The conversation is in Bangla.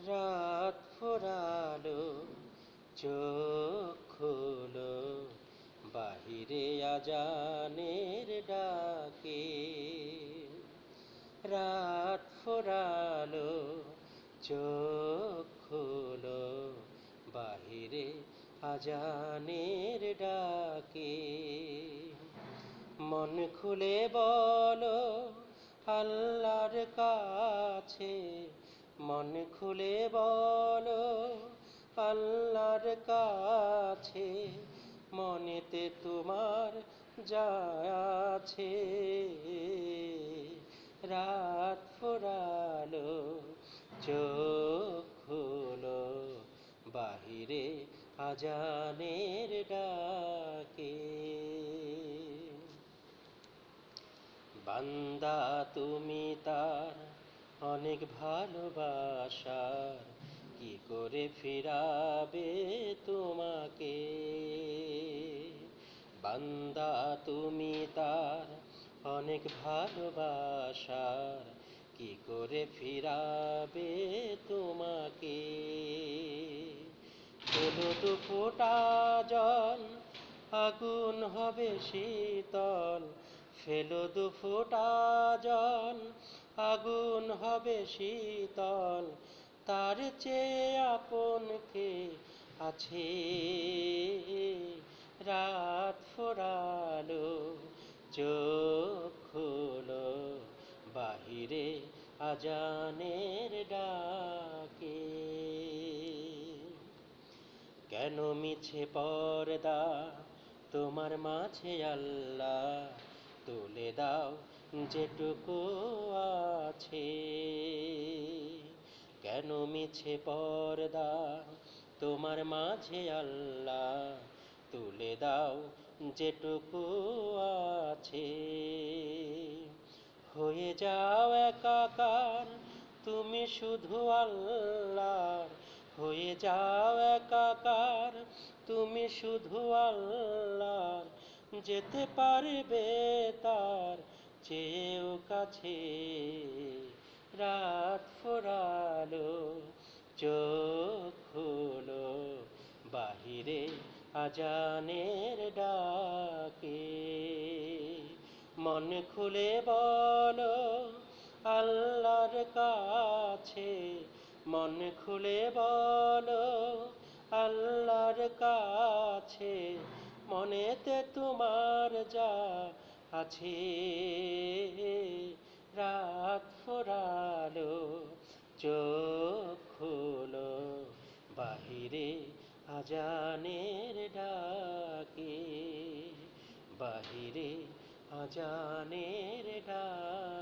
রাত ফুরালো, চোখ খুলো, বাহিরে আজানের ডাকে। রাত ফুরালো, চোখ খুলো, বাহিরে আজানের ডাকে। মন খুলে বলো আল্লাহর কাছে, মন খুলে বলো আল্লাহর কাছে, মনেতে তোমার যা আছে। রাত ফুরালো, চোখ খুলো, বাহিরে আজানের ডাকে। বান্দা তুমি তার অনেক ভালোবাসার, কি করে ফিরাবে তোমাকে। বান্দা তুমি তার অনেক ভালোবাসার, কি করে ফিরাবে তোমাকে। ফেলো দু ফোঁটা জল, আগুন হবে শীতল। ফেলো দু ফোঁটা জল, আগুন হবে শীতল। তার চেয়ে আপন কে আছে। রাত ফুরালো, চোখ খুলো, বাহিরে আজানের ডাকে। কেন মিছে পর্দা তোমার মাঝে আল্লাহ, তুলে দাও যেটুকু আছে। কেন মিছে পর্দা তোমার মাঝে আল্লাহ, তুলে দাও যেটুকু আছে। হয়ে যাও একাকার তুমি শুধু আল্লাহর, হয়ে যাও একাকার তুমি শুধু আল্লাহর। যেতে পারবে তার চেয়েও কাছে। রাত ফুরালো, চোখ খুলো, বাহিরে আজানের ডাকে। মন খুলে বলো আল্লাহর কাছে, মন খুলে বলো আল্লাহর কাছে, মনেতে তোমার যা আছে। রাত ফুরালো, চোখ খুলো, বাহিরে আজানের ডাকে, বাহিরে আজানের ডাকে।